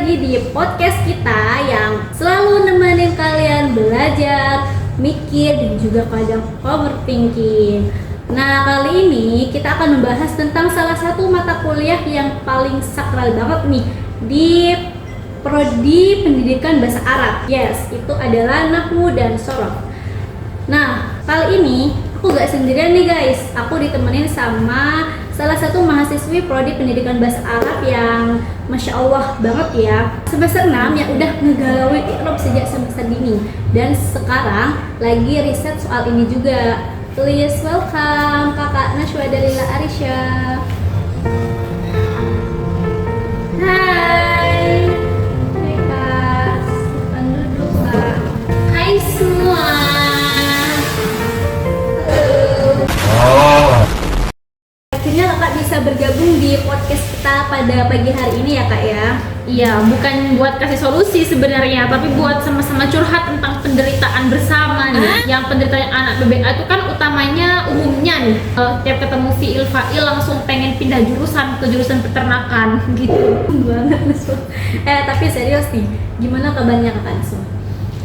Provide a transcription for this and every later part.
lagi di podcast kita yang selalu nemenin kalian belajar, mikir, dan juga kadang overthinking. Nah, kali ini kita akan membahas tentang salah satu mata kuliah yang paling sakral banget nih di Prodi Pendidikan Bahasa Arab. Yes, itu adalah Nahwu dan Shoroh. Nah, kali ini aku gak sendirian nih guys. Aku ditemenin sama salah satu mahasiswi Prodi Pendidikan Bahasa Arab yang Masya Allah banget ya, semester 6 yang udah ngegalauin i'rab sejak semester dini. Dan sekarang lagi riset soal ini juga. Please welcome Kakak Najwa Dalila Arisha. Hai. Hai Kak, silakan duduk Kak. Hai semua. Akhirnya kakak bisa bergabung di podcast kita pada pagi hari ini ya kak ya. Iya, bukan buat kasih solusi sebenarnya, tapi buat sama-sama curhat tentang penderitaan bersama nih. Yang penderitaan anak BBA itu kan utamanya umumnya nih, tiap ketemu fiil fa'il langsung pengen pindah jurusan ke jurusan peternakan gitu. Banget Neswa. Tapi serius nih, gimana kabarnya kakak Neswa?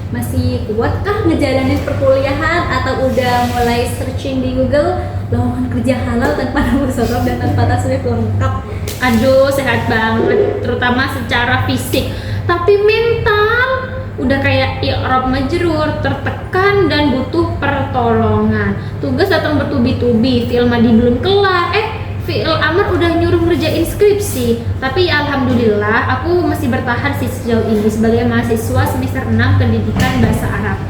Masih kuatkah ngejalanin perkuliahan atau udah mulai searching di Google lowongan kerja halal tanpa nahwu shoroh dan tanpa tasrif lengkap? Aduh, sehat banget, terutama secara fisik. Tapi mental udah kayak i'rab majrur, tertekan dan butuh pertolongan. Tugas datang bertubi-tubi, fi'il madi belum kelar, fi'il amar udah nyuruh ngerjain skripsi. Tapi ya alhamdulillah aku masih bertahan sih sejauh ini sebagai mahasiswa semester 6 Pendidikan Bahasa Arab.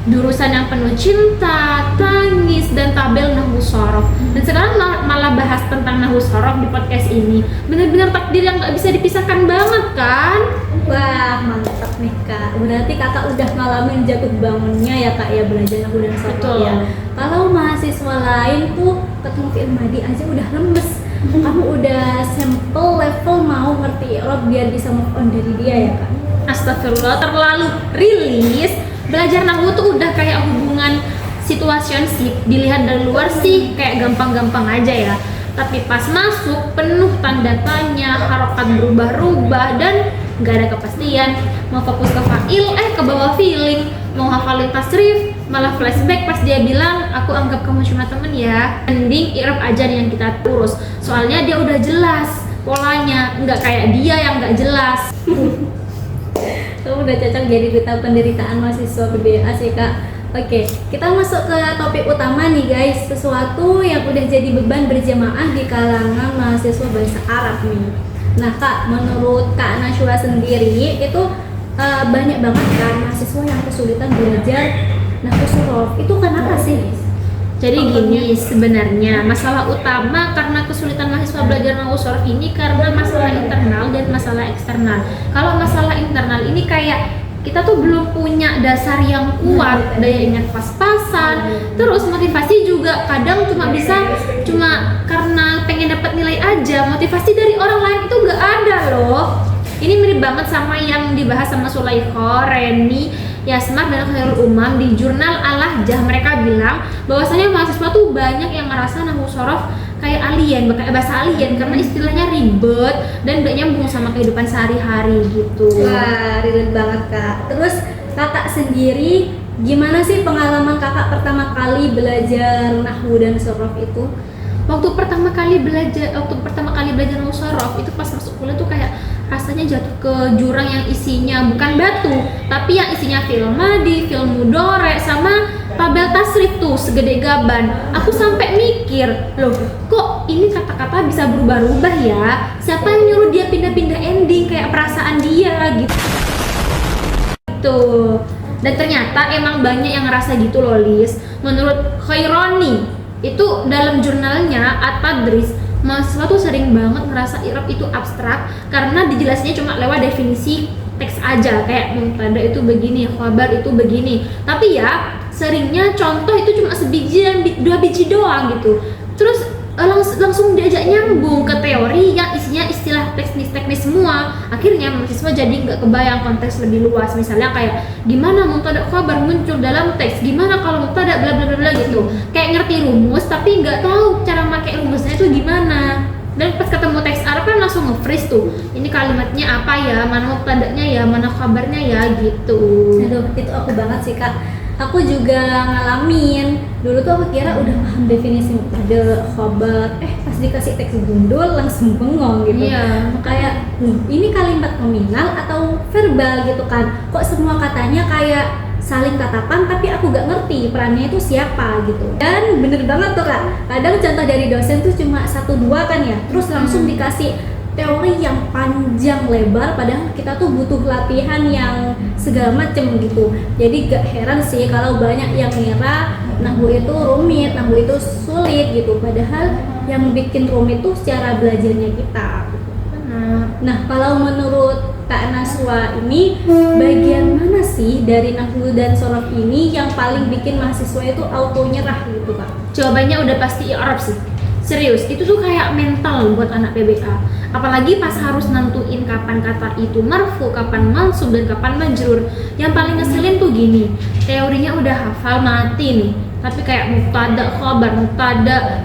Jurusan yang penuh cinta, tangis, dan tabel nahwu shoroh. Dan sekarang malah bahas tentang nahwu shoroh di podcast ini. Benar-benar takdir yang gak bisa dipisahkan banget kan? Wah mantap nih kak. Berarti kakak udah ngalamin jatuh bangunnya ya kak ya, belajar nahwu dan shoroh. Betul. Ya. Kalau mahasiswa lain tuh ketemu fi'il madi aja udah lemes. Kamu udah sampel level mau ngerti i'rab biar bisa move on dari dia ya kak. Astagfirullah, terlalu rilis. Belajar nahwu tuh udah kayak hubungan situationship. Dilihat dari luar sih kayak gampang-gampang aja ya, tapi pas masuk penuh tanda tanya, harokat berubah-ubah dan gak ada kepastian. Mau fokus ke fa'il, ke bawah feeling. Mau hafalin tasrif, malah flashback pas dia bilang aku anggap kamu cuma temen ya. Mending i'rab aja nih yang kita urus, soalnya dia udah jelas polanya, nggak kayak dia yang nggak jelas. Kamu udah cocok jadi duta penderitaan mahasiswa BBA sih kak. Oke, kita masuk ke topik utama nih guys. Sesuatu yang udah jadi beban berjamaah di kalangan mahasiswa bahasa Arab nih. Nah kak, menurut Kak Najwa sendiri itu banyak banget kan mahasiswa yang kesulitan belajar nahwu shoroh. Itu kenapa sih? Jadi gini, sebenarnya masalah utama karena kesulitan mahasiswa belajar nahwu shoroh ini karena masalah internal dan masalah eksternal. Kalau masalah internal ini kayak kita tuh belum punya dasar yang kuat, daya ingat pas-pasan, terus motivasi juga kadang cuma karena pengen dapat nilai aja. Motivasi dari orang lain itu nggak ada loh. Ini mirip banget sama yang dibahas sama Sulaikha, Reni, Yasmar, dan Khairul Umam di jurnal Al-Lahjah. Mereka bilang bahwasanya mahasiswa tuh banyak yang merasa nahwu shoroh kayak alien, kayak bahasa alien karena istilahnya ribet dan gak nyambung sama kehidupan sehari-hari gitu. Wah, relate banget kak. Terus kakak sendiri gimana sih pengalaman kakak pertama kali belajar nahwu dan shoroh itu? Waktu pertama kali belajar nahwu shoroh itu pas masuk kuliah tuh kayak rasanya jatuh ke jurang yang isinya bukan batu, tapi yang isinya fi'il madi, fi'il mudhari, sama tabel tasrif tuh segede gaban. Aku sampai mikir, loh kok ini kata-kata bisa berubah-ubah ya? Siapa yang nyuruh dia pindah-pindah ending kayak perasaan dia gitu. Dan ternyata emang banyak yang ngerasa gitu loh Lis. Menurut Khaironi itu dalam jurnalnya At-Tadris, mahasiswa tuh sering banget ngerasa i'rab itu abstrak karena dijelasinnya cuma lewat definisi teks aja, kayak mubtada itu begini, khabar itu begini. Tapi ya seringnya contoh itu cuma sebiji dan 2 biji doang gitu. Terus langsung diajak nyambung ke teori yang isinya istilah teknis semua. Akhirnya mahasiswa jadi nggak kebayang konteks lebih luas. Misalnya kayak gimana mubtada khabar muncul dalam teks, gimana kalau mubtada bla bla bla gitu. Kayak ngerti rumus tapi nggak tahu cara pakai rumusnya itu gimana. Dan pas ketemu teks Arab kan langsung nge-freeze tuh. Ini kalimatnya apa ya, mana mubtada'nya ya, mana kabarnya ya gitu. Aduh, itu aku banget sih Kak. Aku juga ngalamin. Dulu tuh aku kira udah paham definisi mubtada, khabar. Pas dikasih teks gundul langsung bengong gitu. Iya. Kayak, ini kalimat nominal atau verbal gitu kan. Kok semua katanya kayak saling tatapan tapi aku gak ngerti perannya itu siapa gitu. Dan bener banget tuh Kak, kadang contoh dari dosen tuh cuma 1-2 kan ya, terus langsung dikasih teori yang panjang lebar padahal kita tuh butuh latihan yang segala macem gitu. Jadi gak heran sih kalau banyak yang ngira nahwu itu rumit, nahwu itu sulit gitu, padahal yang bikin rumit tuh cara belajarnya kita gitu. Nah, kalau menurut Kak Naswa ini bagian mana sih dari nahwu dan sorof ini yang paling bikin mahasiswa itu auto nyerah gitu Kak? Jawabannya udah pasti i'rab sih. Serius, itu tuh kayak mental buat anak PBA. Apalagi pas harus nentuin kapan kata itu marfu, kapan mansub, dan kapan majrur. Yang paling ngeselin tuh gini, teorinya udah hafal mati nih, tapi kayak mubtada,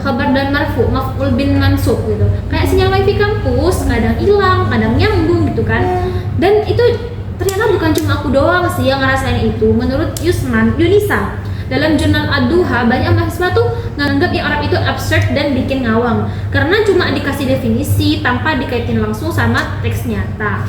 khabar dan marfu, maf'ul bin mansub gitu. Kayak sinyal wifi kampus, kadang hilang, kadang nyambung gitu kan. Dan itu ternyata bukan cuma aku doang sih yang ngerasain itu. Menurut Yunisa, dalam jurnal Ad-Duha, banyak mahasiswa tuh nganggap yang Arab itu absurd dan bikin ngawang karena cuma dikasih definisi tanpa dikaitin langsung sama teks nyata.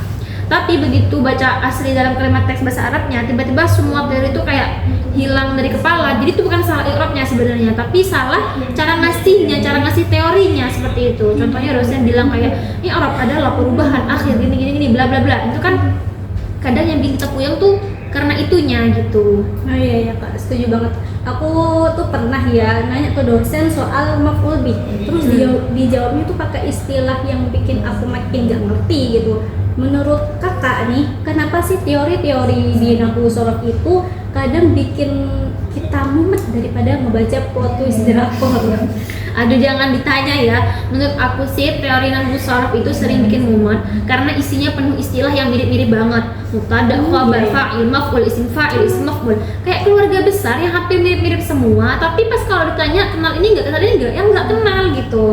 Tapi begitu baca asli dalam kalimat teks bahasa Arabnya, tiba-tiba semua teori itu kayak hilang dari kepala. Jadi itu bukan salah i'rabnya sebenarnya, tapi salah cara ngasihnya, cara ngasih teorinya seperti itu. Contohnya dosen bilang kayak, ini Arab adalah perubahan akhir gini bla bla bla. Itu kan kadang yang bikin kita puyeng tuh karena itunya gitu. Oh iya Kak, setuju banget. Aku tuh pernah ya nanya ke dosen soal maf'ul bih, terus dijawabnya tuh pakai istilah yang bikin aku makin gak ngerti gitu. Menurut Kakak nih, kenapa sih teori-teori di nahwu sorof itu kadang bikin kita mumet daripada ngebaca plot twist drakor? Aduh, jangan ditanya ya. Menurut aku sih teori nahwu sorof itu sering bikin mumet karena isinya penuh istilah yang mirip-mirip banget. Mubtada, khabar, fa'il, maf'ul, isim fa'il, isim maf'ul. Kayak keluarga besar yang hampir mirip-mirip semua, tapi pas kalau ditanya kenal ini enggak, kenal ini enggak, yang enggak kenal gitu.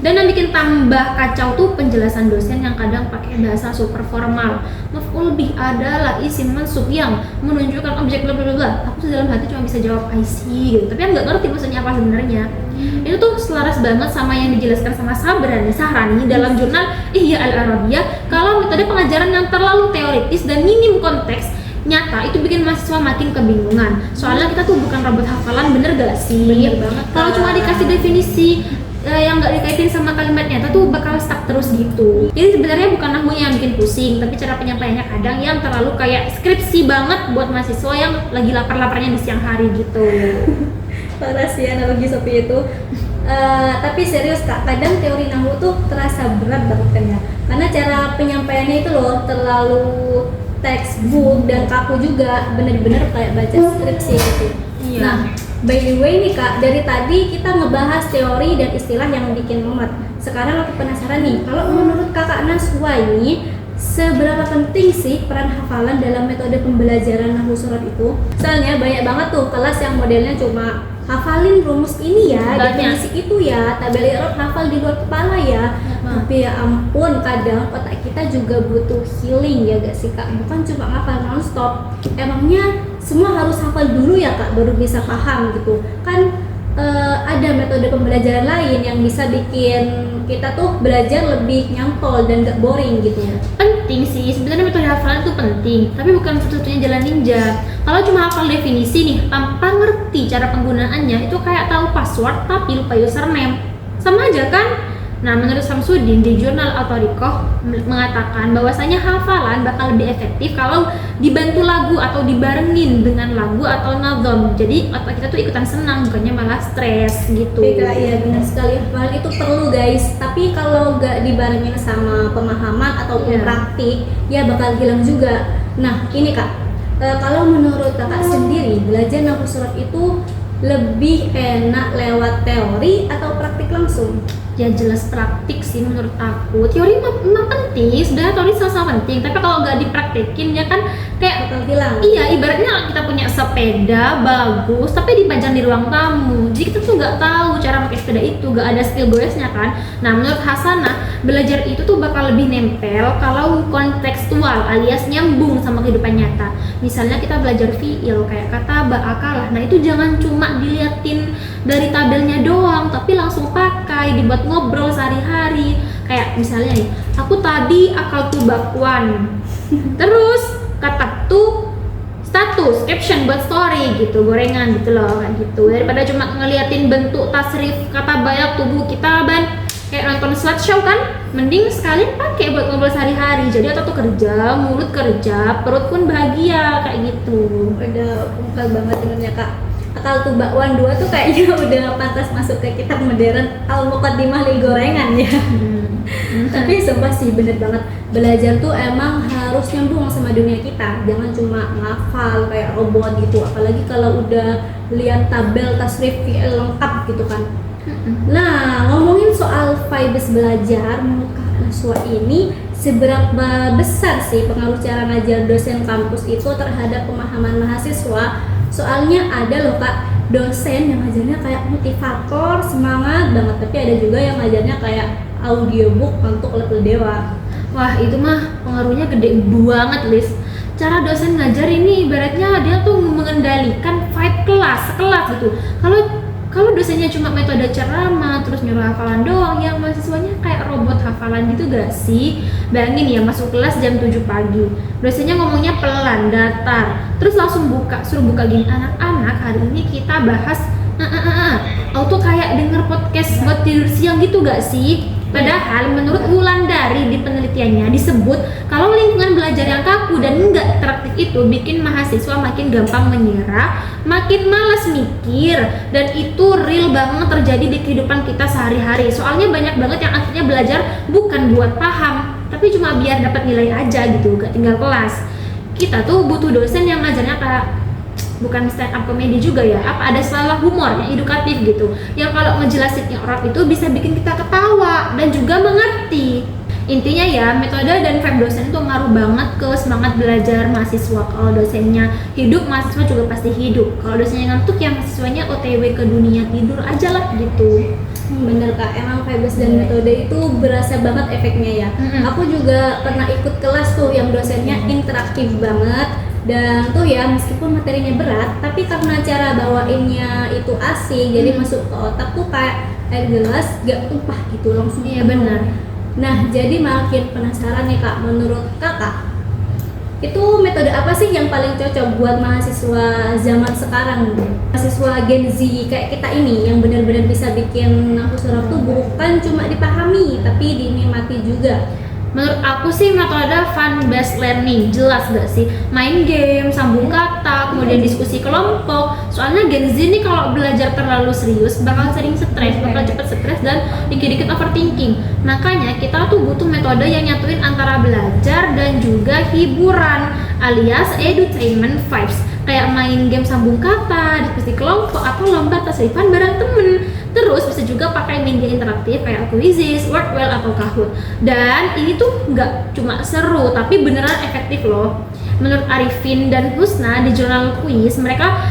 Dan yang bikin tambah kacau tuh penjelasan dosen yang kadang pakai bahasa super formal. Maf'ul bih adalah isim mansub yang menunjukkan objek bla bla bla. Aku tuh dalam hati cuma bisa jawab I see gitu, tapi nggak ngerti maksudnya apa sebenarnya. Itu tuh selaras banget sama yang dijelaskan sama Sahrani dalam jurnal Ihya Al-Arabiyah, kalau metode pengajaran yang terlalu teoritis dan minim konteks nyata itu bikin mahasiswa makin kebingungan. Soalnya kita tuh bukan robot hafalan, bener gak sih? Bener banget. Kalau cuma dikasih definisi yang nggak dikaitin sama kalimatnya, itu tuh bakal stuck terus gitu. Jadi sebenarnya bukan nahwunya yang bikin pusing, tapi cara penyampaiannya kadang yang terlalu kayak skripsi banget buat mahasiswa yang lagi lapar-laparnya di siang hari gitu. Parah sih analogi seperti itu. Tapi serius Kak, kadang teori nahwu tuh terasa berat banget kan ya, karena cara penyampaiannya itu loh terlalu textbook dan kaku juga, bener-bener kayak baca skripsi gitu. Iya. Nah, by the way nih Kak, dari tadi kita ngebahas teori dan istilah yang bikin mumet. Sekarang aku penasaran nih, kalau menurut Kakak Naswa ini, seberapa penting sih peran hafalan dalam metode pembelajaran nahwu sorof itu? Soalnya banyak banget tuh kelas yang modelnya cuma hafalin rumus ini ya, definisi itu ya, tabel i'rab hafal di luar kepala ya. Tapi ya ampun, kadang otak kita juga butuh healing ya gak sih Kak? Bukan cuma hafal nonstop. Emangnya semua harus hafal dulu ya Kak baru bisa paham gitu? Kan ada metode pembelajaran lain yang bisa bikin kita tuh belajar lebih nyantol dan gak boring gitu ya. Penting sih, sebenarnya metode hafalan itu penting, tapi bukan satu-satunya jalan ninja. Kalau cuma hafal definisi nih, tanpa ngerti cara penggunaannya, itu kayak tahu password tapi lupa username. Sama aja kan? Nah, menurut Samsudin di jurnal Al-Thariqah mengatakan bahwasanya hafalan bakal lebih efektif kalau dibantu lagu atau dibarengin dengan lagu atau nadham. Jadi otak kita tuh ikutan senang, bukannya malah stres gitu. Iya benar sekali, hafalan itu perlu guys. Tapi kalau nggak dibarengin sama pemahaman ataupun praktik, ya bakal hilang juga. Nah ini Kak, kalau menurut Kakak sendiri belajar nahwu sorof itu lebih enak lewat teori atau praktik langsung? Ya jelas praktik sih menurut aku. Teori memang penting, sebenarnya teori sama-sama penting. Tapi kalau nggak dipraktekin ya kan kayak bakal hilang. iya, ibaratnya kita punya sepeda bagus tapi dipajang di ruang tamu. Jadi kita tuh nggak tahu cara pakai sepeda itu, nggak ada skill goesnya kan. Nah menurut Hasanah, belajar itu tuh bakal lebih nempel kalau kontekstual alias nyambung sama kehidupan nyata. Misalnya kita belajar fiil kayak kata akalah. Nah itu jangan cuma diliatin dari tabelnya doang, tapi langsung pakai dibuat ngobrol sehari-hari. Kayak misalnya nih, aku tadi akal tuh bakwan. Terus kata tuh status, caption buat story gitu, gorengan gitu loh, kayak gitu. Daripada cuma ngeliatin bentuk tasrif kata banyak tubuh kita ban kayak nonton slideshow kan, mending sekalian pakai buat ngobrol sehari-hari. Jadi otak tuh kerja, mulut kerja, perut pun bahagia kayak gitu. Udah pungkal banget sebenarnya Kak. Akal tuh bakwan 2 tuh kayaknya udah pantas masuk ke kitab modern Al-Muqaddimah lil Gorengan ya. Tapi sumpah sih bener banget, belajar tuh emang harus nyambung sama dunia kita, jangan cuma ngafal kayak robot gitu, apalagi kalau udah lihat tabel tasrif fi'il lengkap gitu kan. Nah, ngomongin soal vibes belajar, menurut Kak Naswa ini seberapa besar sih pengaruh cara ngajar dosen kampus itu terhadap pemahaman mahasiswa? Soalnya ada loh Kak, dosen yang ngajarnya kayak motivator, semangat banget, tapi ada juga yang ngajarnya kayak audiobook untuk level dewa. Wah itu mah pengaruhnya gede banget Lis. Cara dosen ngajar ini ibaratnya dia tuh mengendalikan vibe kelas gitu. Kalau dosennya cuma metode ceramah terus nyuruh hafalan doang, yang mahasiswanya kayak robot hafalan gitu gak sih? Bayangin ya, masuk kelas jam 7 pagi, dosennya ngomongnya pelan, datar, terus langsung suruh buka gini, anak-anak hari ini kita bahas auto kayak denger podcast buat tidur siang gitu gak sih? Padahal menurut Wulandari di penelitiannya disebut kalau lingkungan belajar yang kaku dan enggak interaktif itu bikin mahasiswa makin gampang menyerah, makin malas mikir, dan itu real banget terjadi di kehidupan kita sehari-hari. Soalnya banyak banget yang akhirnya belajar bukan buat paham, tapi cuma biar dapat nilai aja gitu, gak tinggal kelas. Kita tuh butuh dosen yang ngajarnya kayak bukan stand up comedy juga ya, apa ada selalu humor yang edukatif gitu, yang kalau ngejelasinnya orang itu bisa bikin kita ketawa dan juga mengerti. Intinya ya, metode dan vibe dosen itu ngaruh banget ke semangat belajar mahasiswa. Kalau dosennya hidup, mahasiswa juga pasti hidup. Kalau dosennya ngantuk ya mahasiswanya OTW ke dunia tidur aja lah gitu. Bener Kak, emang vibes dan metode itu berasa banget efeknya ya. Aku juga pernah ikut kelas tuh yang dosennya interaktif banget. Dan tuh ya meskipun materinya berat, tapi karena cara bawainnya itu asik, jadi masuk ke otak tuh kayak air gelas gak tumpah gitu langsung. Iya benar. Nah jadi makin penasaran nih Kak, menurut Kakak itu metode apa sih yang paling cocok buat mahasiswa zaman sekarang, mahasiswa Gen Z kayak kita ini, yang benar-benar bisa bikin nafsu surat tuh bukan cuma dipahami tapi dinikmati juga? Menurut aku sih metode fun based learning, jelas gak sih? Main game, sambung kata, kemudian diskusi kelompok. Soalnya Gen Z nih kalau belajar terlalu serius bakal sering stres, bakal cepet stres dan dikit-dikit overthinking. Makanya kita tuh butuh metode yang nyatuin antara belajar dan juga hiburan, alias edutainment vibes. Kayak main game sambung kata, diskusi kelompok, atau lomba tasrifan bareng temen. Terus bisa juga pakai media interaktif kayak quizzes, Wordwell, atau Kahoot. Dan ini tuh nggak cuma seru, tapi beneran efektif loh. Menurut Arifin dan Husna di jurnal quiz, mereka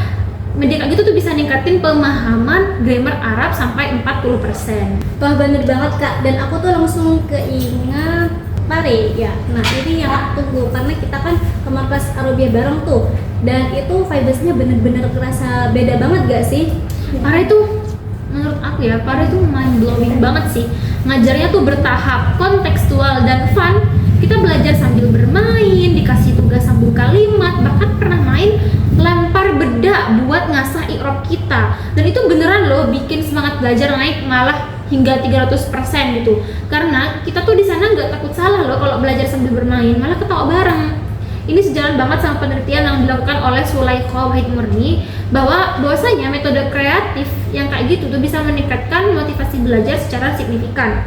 media kayak gitu tuh bisa ningkatin pemahaman grammar Arab sampai 40%. Wah bener banget Kak, dan aku tuh langsung keingat Pare ya. Nah ini yang aku tunggu, karena kita kan ke markas Arabia bareng tuh, dan itu vibesnya bener-bener kerasa beda banget gak sih? Pare itu menurut aku ya, Pare itu mind blowing banget sih. Ngajarnya tuh bertahap, kontekstual, dan fun. Kita belajar sambil bermain, dikasih tugas sambung kalimat, bahkan pernah main lempar bedak buat ngasah i'rab kita. Dan itu beneran loh bikin semangat belajar naik malah hingga 300% gitu. Karena kita tuh di sana nggak takut salah loh kalau belajar sambil bermain, malah ketawa bareng. Ini sejalan banget sama penelitian yang dilakukan oleh Sulaikha Wahid Murni bahwasanya metode kreatif yang kayak gitu tuh bisa meningkatkan motivasi belajar secara signifikan.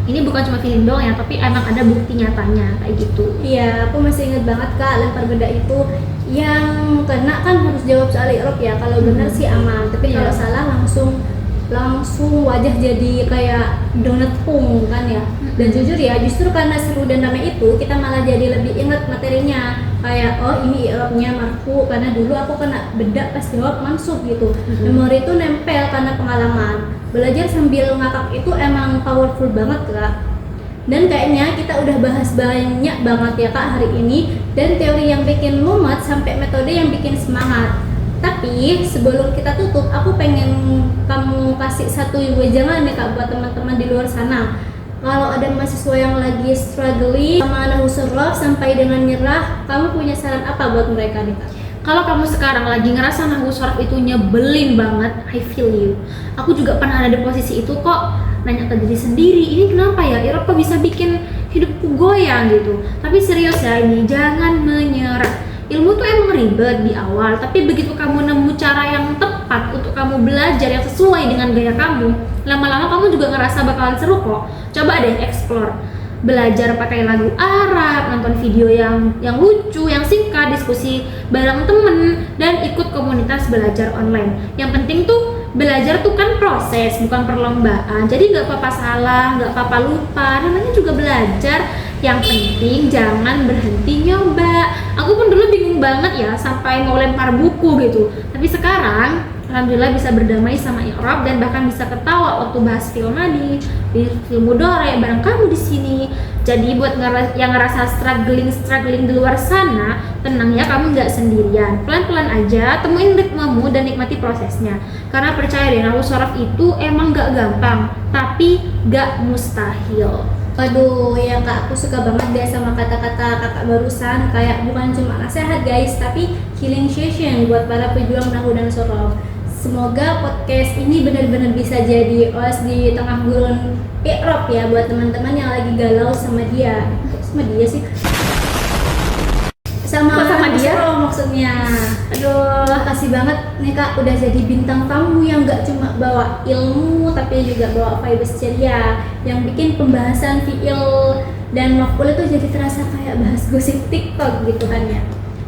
Ini bukan cuma feeling doang ya, tapi emang ada bukti nyatanya kayak gitu. Iya, aku masih ingat banget Kak, lempar bedak itu yang kena kan harus jawab soal i'rab ya. Kalau benar sih aman, tapi kalau salah langsung langsung wajah jadi kayak donat pung kan ya. Dan jujur ya, justru karena seru dan ramai itu kita malah jadi lebih ingat materinya, kayak oh ini i'rabnya marfu karena dulu aku kena bedak pas jawab mansub gitu. Memori itu nempel karena pengalaman. Belajar sambil ngakak itu emang powerful banget Kak. Dan kayaknya kita udah bahas banyak banget ya Kak hari ini, dan teori yang bikin mumet sampai metode yang bikin semangat. Tapi sebelum kita tutup, aku pengen kamu kasih satu wejangan nih Kak buat teman-teman di luar sana. Kalau ada mahasiswa yang lagi struggling sama nahwu sorof sampai dengan nyerah, kamu punya saran apa buat mereka nih Kak? Kalau kamu sekarang lagi ngerasa nahwu sorof itu nyebelin banget, I feel you. Aku juga pernah ada di posisi itu kok, nanya ke diri sendiri, ini kenapa ya, i'rab kok bisa bikin hidupku goyang gitu. Tapi serius ya ini, jangan menyerah. Ilmu tuh emang ribet di awal, tapi begitu kamu nemu cara yang tepat untuk kamu belajar yang sesuai dengan gaya kamu, lama-lama kamu juga ngerasa bakalan seru kok. Coba deh explore, belajar pakai lagu Arab, nonton video yang lucu, yang singkat, diskusi bareng temen, dan ikut komunitas belajar online. Yang penting tuh belajar tuh kan proses, bukan perlombaan. Jadi nggak apa-apa salah, nggak apa-apa lupa, namanya juga belajar. Yang penting jangan berhenti nyoba. Aku pun dulu bingung banget ya sampai mau lempar buku gitu. Tapi sekarang alhamdulillah bisa berdamai sama i'rab dan bahkan bisa ketawa waktu bahas film madi, film mudhari bareng kamu di sini. Jadi buat yang ngerasa struggling di luar sana, tenang ya, kamu nggak sendirian. Pelan-pelan aja, temuin ritmemu dan nikmati prosesnya. Karena percaya deh, nahwu sorof itu emang nggak gampang, tapi nggak mustahil. Waduh ya Kak, aku suka banget deh sama kata-kata kakak barusan. Kayak bukan cuma nasihat guys, tapi healing session buat para pejuang nahwu dan sorof. Semoga podcast ini benar-benar bisa jadi oas di tengah gurun i'rab ya buat teman-teman yang lagi galau sama dia. Sama dia sih? Sama dia maksudnya. Aduh, makasih banget nih Kak udah jadi bintang tamu yang gak cuma bawa ilmu tapi juga bawa vibes ceria yang bikin pembahasan fi'il dan maf'ul itu jadi terasa kayak bahas gosip TikTok gitu kan ya.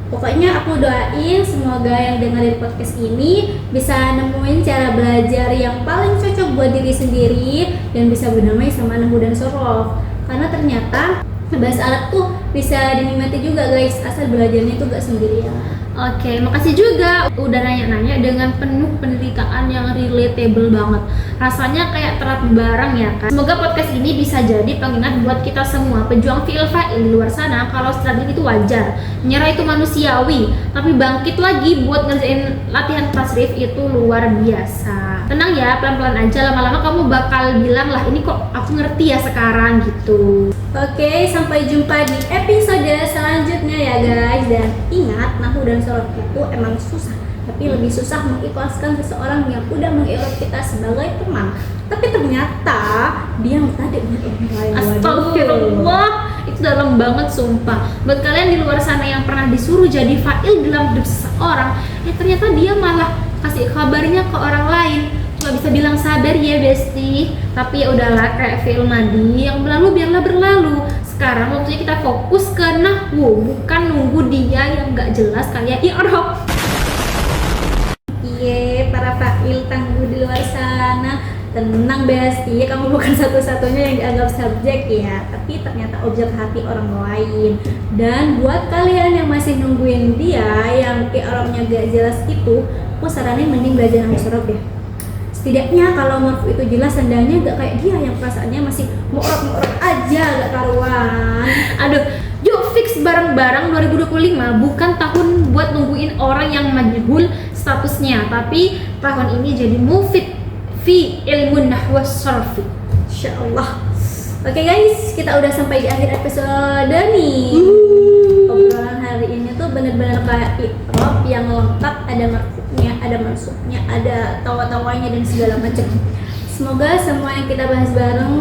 Pokoknya aku doain semoga yang dengerin podcast ini bisa nemuin cara belajar yang paling cocok buat diri sendiri dan bisa berdamai sama nahwu dan sorof. Karena ternyata bahasa Arab tuh bisa dinikmati juga guys, asal belajarnya tuh gak sendirian. Oke, makasih juga udah nanya-nanya dengan penuh penderitaan yang relatable banget. Rasanya kayak terapi bareng ya kan. Semoga podcast ini bisa jadi pengingat buat kita semua pejuang fi'il fa'il di luar sana. Kalau struggling itu wajar, nyerah itu manusiawi, tapi bangkit lagi buat ngerjain latihan tasrif itu luar biasa. Tenang ya, pelan-pelan aja, lama-lama kamu bakal bilang lah ini kok aku ngerti ya sekarang gitu. Oke, sampai jumpa di episode selanjutnya ya guys. Dan ingat, nahwu dan sorof itu emang susah, tapi lebih susah mengikhlaskan seseorang yang udah mengikhlas kita sebagai teman. Tapi ternyata dia tadi orang lain. Astagfirullah, itu dalam banget sumpah. Buat kalian di luar sana yang pernah disuruh jadi fa'il dalam hidup seseorang, ya ternyata dia malah kasih kabarnya ke orang lain. Cuma bisa bilang sabar ya besti. Tapi ya udahlah, kayak fi'il madi yang berlalu biarlah berlalu. Sekarang waktunya kita fokus ke nahwu, bukan nunggu dia yang gak jelas kayak i'rab. Iya, para fa'il tangguh di luar sana, tenang besti, kamu bukan satu-satunya yang dianggap subjek ya, tapi ternyata objek hati orang lain. Dan buat kalian yang masih nungguin dia yang i'rabnya gak jelas itu, aku saranin mending belajar nahwu sorof ya. Setidaknya kalau marfu itu jelas, sendalnya gak kayak dia yang perasaannya masih mu'rab aja, gak karuan. Aduh, yuk fix bareng-bareng 2025 bukan tahun buat nungguin orang yang majhul statusnya, tapi tahun ini jadi mufid fi ilmu nahwu sorof. Insyaallah. Oke guys, kita udah sampai di akhir episode nih. Obrolan hari ini tuh bener-bener kayak i'rab yang lengkap, ada marfu'nya, ada mansubnya, ada tawa-tawanya dan segala macam. Semoga semua yang kita bahas bareng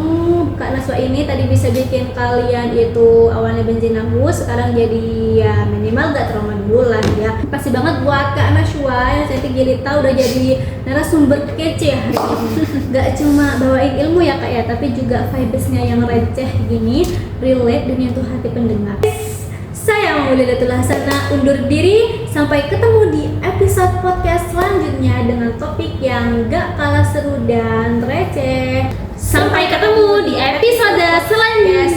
Kak Naswa ini tadi bisa bikin kalian itu awalnya benci nahwu, sekarang jadi ya minimal gak trauma dulu lah ya. Pasti banget buat Kak Naswa yang cantik jelita udah jadi narasumber kece hari ini. Gak cuma bawain ilmu ya Kak ya, tapi juga vibesnya yang receh gini, relate dan nyentuh hati pendengar. Saya Maulidatul Hasanah undur diri, sampai ketemu di episode podcast selanjutnya dengan topik yang gak kalah seru dan receh. Sampai ketemu di episode selanjutnya.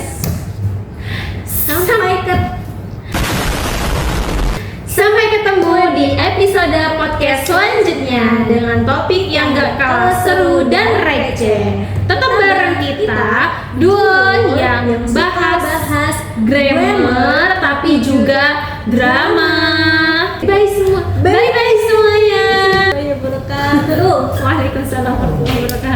Sampai ketemu di episode podcast selanjutnya dengan topik yang gak kalah seru dan receh. Tetap bareng kita, duo yang bahas grammar tapi juga drama. Bye semua. Bye semuanya. Waalaikumsalam warahmatullahi wabarakatuh.